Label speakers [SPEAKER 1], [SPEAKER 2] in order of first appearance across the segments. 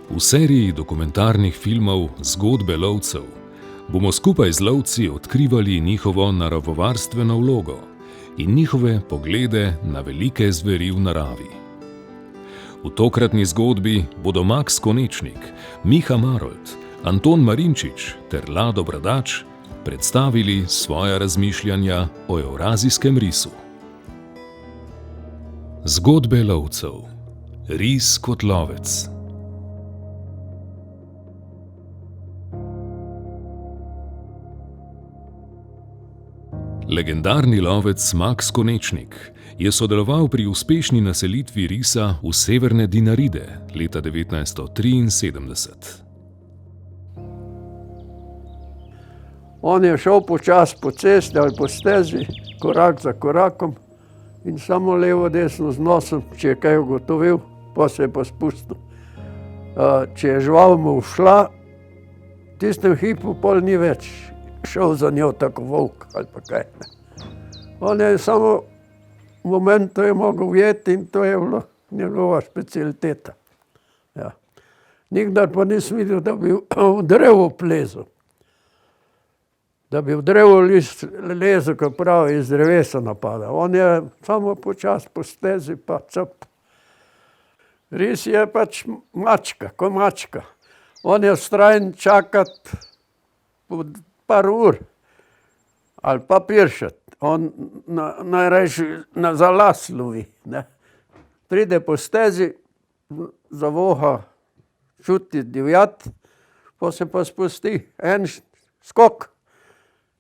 [SPEAKER 1] V seriji dokumentarnih filmov Zgodbe lovcev bomo skupaj z lovci odkrivali njihovo naravovarstveno vlogo in njihove poglede na velike zveri v naravi. V tokratni zgodbi bodo Maks Konečnik, Miha Marolt, Anton Marinčič ter Lado Bradač predstavili svoja razmišljanja o evrazijskem risu. Zgodbe lovcev. Ris kot lovec. Legendarni lovec Maks Konečnik je sodeloval pri uspešni naselitvi risa v severne Dinaride leta 1973.
[SPEAKER 2] On je šel počasi po cesti ali po stezi, korak za korakom in samo levo, desno z nosom, če je kaj ugotovil, pa se je pa spustil. Če je žival mu všla, v tistem hipu pol ni več šel za njo tako volk ali pa kaj. On je samo v momentu je mogel ujeti in to je bila njegova specialiteta. Ja. Nikdar pa nisem videl, da bi v drevo plezal. Da bi v drevo lezel, ko pravi, iz drevesa napada. On je samo počasi po stezi pa cap. Ris je pač mačka, ko mačka. On je vztrajen čakati po par ur ali pa piršati. On najrajši za las lovi. Ne. Pride po stezi, zavoha, čuti divjad, pa se pa spusti. En skok.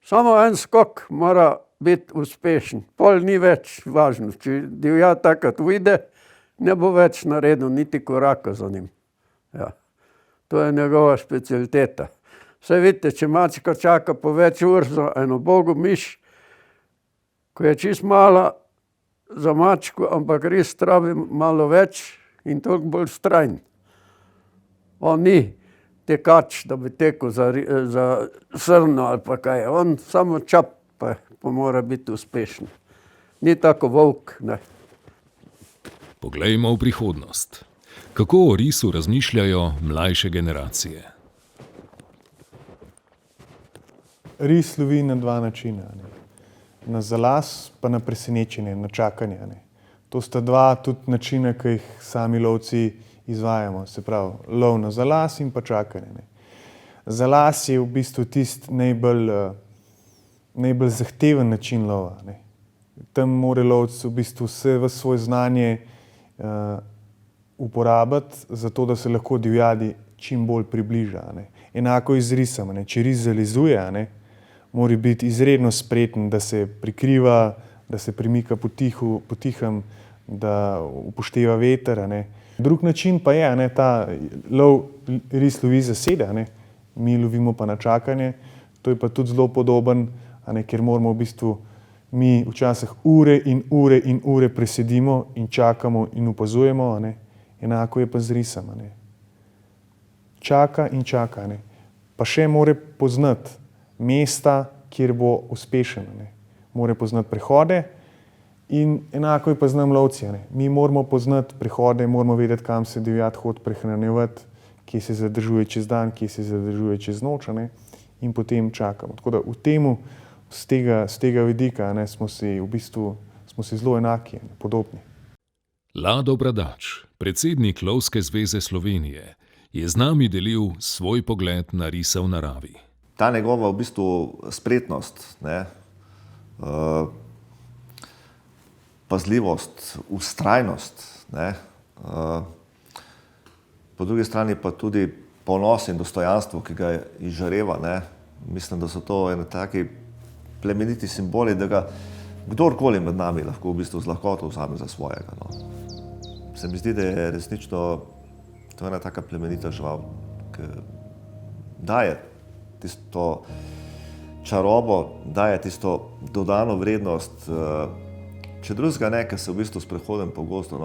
[SPEAKER 2] Samo en skok mora biti uspešen. Pol ni več važno. Če divjad takrat uide, ne bo več naredil niti koraka za njim. Ja. To je njegova specialiteta. Saj vidite, če mačka čaka po več ur za eno bogo miš, ko je čist mala za mačko, ampak res trabi malo več in toliko bolj vztrajen. On ni tekač, da bi tekel za srno ali pa kaj. On samo čap pa mora biti uspešen. Ni tako volk, ne.
[SPEAKER 1] Poglejmo v prihodnost. Kako o risu razmišljajo mlajše generacije?
[SPEAKER 3] Ris lovi na dva načina. Na zalas pa na presenečenje, na čakanje. To sta dva tudi načina, ki jih sami lovci izvajamo. Se pravi, lov na zalas in pa čakanje. Zalas je v bistvu tisti najbolj zahteven način lova. Tam mora lovec v bistvu vse v svoje znanje uporabiti, zato da se lahko divjadi čim bolj približa. Enako je z risom. Če ris zalizuje, mora biti izredno spreten, da se prikriva, da se premika potihem, da upošteva veter. Drug način pa je, ta ris lovi zasede, mi lovimo pa na čakanje. To je pa tudi zelo podoben, ker moramo v bistvu mi včasih ure in ure in ure presedimo in čakamo in opazujemo. Enako je pa z risom. Čaka in čaka. Pa še mora poznati mesta, kjer bo uspešen. Mora poznati prehode in enako je pa z nami lovci. Mi moramo poznati prehode, moramo vedeti, kam se divjad hodi prehranjevati, kje se zadržuje čez dan, kje se zadržuje čez noč, in potem čakamo. Tako da v temu, z tega vidika, smo si zelo enaki, podobni.
[SPEAKER 1] Lado Bradač, predsednik Lovske zveze Slovenije, je z nami delil svoj pogled na risa v naravi.
[SPEAKER 4] Ta njegova v bistvu spretnost, pazljivost, vztrajnost, po drugi strani pa tudi ponos in dostojanstvo, ki ga izžareva. Mislim, da so to ene taki plemeniti simboli, da ga kdorkoli med nami lahko v bistvu z lahkoto vzame za svojega. Se mi zdi, da je resnično to ena taka plemenita žival, ki daje tisto čarobo, daje tisto dodano vrednost. Če drugega ne, ker se v bistvu sprehodim po gozdu,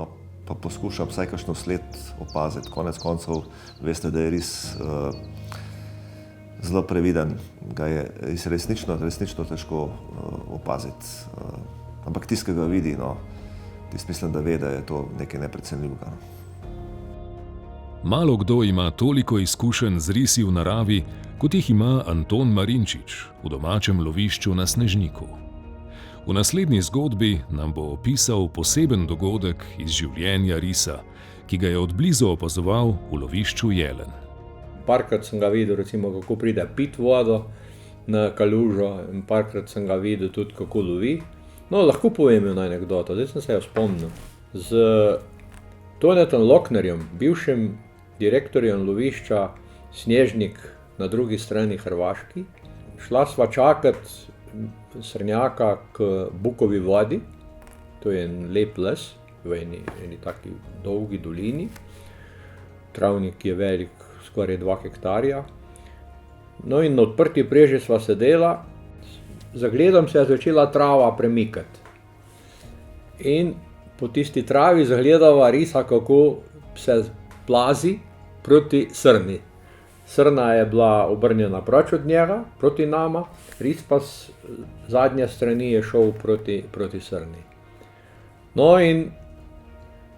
[SPEAKER 4] pa poskušam vsaj kakšno sled opaziti. Konec koncev veste, da je ris zelo previden, ga je resnično težko opaziti. Ampak tisti, ki ga vidi, tisti mislim, da ve, da je to nekaj neprecenljivega.
[SPEAKER 1] Malo kdo ima toliko izkušenj z risi v naravi, kot jih ima Anton Marinčič v domačem lovišču na Snežniku. V naslednji zgodbi nam bo opisal poseben dogodek iz življenja risa, ki ga je od blizu opazoval v lovišču Jelen.
[SPEAKER 5] Parkrat sem ga videl, recimo, kako pride pit vodo na kalužo, in parkrat sem ga videl tudi, kako lovi. No, lahko povem eno anekdoto, zdaj sem se jo spomnil. Z Tonetom Loknerjem, bivšim direktorjem lovišča Snežnik na drugi strani Hrvaški, šla sva čakat srnjaka k Bukovi vodi, to je en lep les v eni taki dolgi dolini. Travnik je velik skoraj 2 hektarja. No in na odprti preži sva sedela, zagledam se je začela trava premikati. In po tisti travi zagledava risa, kako se plazi proti srni. Srna je bila obrnjena proč od njega, proti nama, ris pa z zadnje strani je šel proti srni. No in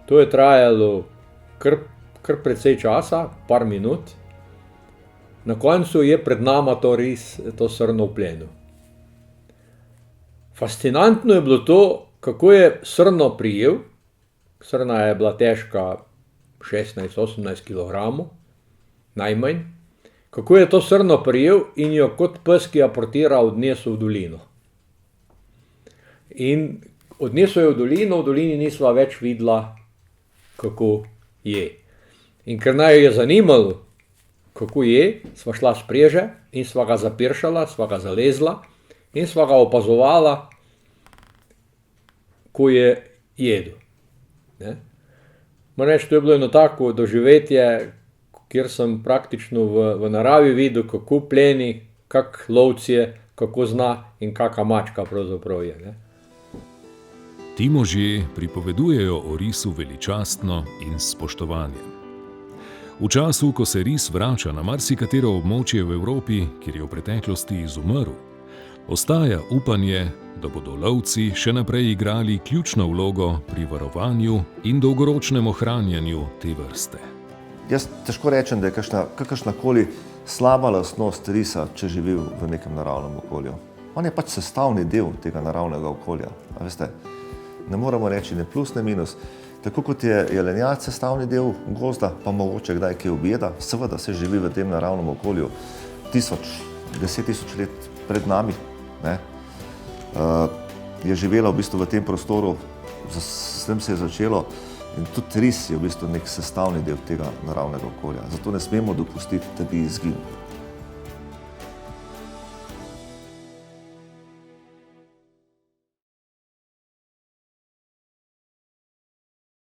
[SPEAKER 5] to je trajalo kar precej časa, par minut. Na koncu je pred nama to srno vplenil. Fascinantno je bilo to, kako je srno prijel. Srna je bila težka 16-18 kg, najmanj. Kako je to srno prijel in jo kot pes, ki aportira, odnesel v dolino. In odnesel jo v dolini nisva več videla, kako je. In ker naj je zanimalo, kako je, sva šla s preže in sva ga zapiršala, sva ga zalezla in sva ga opazovala, ko je jedel. Moram reči, to je bilo eno tako doživetje, kjer sem praktično v naravi videl, kako pleni, kak lovec je, kako zna in kaka mačka pravzaprav je. Ne?
[SPEAKER 1] Ti možje pripovedujejo o risu veličastno in s spoštovanjem. V času, ko se ris vrača na marsikatero območje v Evropi, kjer je v preteklosti izumrl, ostaja upanje, da bodo lovci še naprej igrali ključno vlogo pri varovanju in dolgoročnem ohranjanju te vrste.
[SPEAKER 4] Jaz težko rečem, da je kakršnakoli slaba lastnost risa, če živi v nekem naravnem okolju. On je pač sestavni del tega naravnega okolja. A veste, ne moramo reči ne plus, ne minus. Tako kot je jelenjad sestavni del gozda, pa mogoče kdaj kaj objeda, seveda se živi v tem naravnem okolju 10.000 let pred nami. Ne? Je živela v bistvu v tem prostoru, s tem se je začelo. In tudi ris je v bistvu nek sestavni del tega naravnega okolja. Zato ne smemo dopustiti, da bi izginil.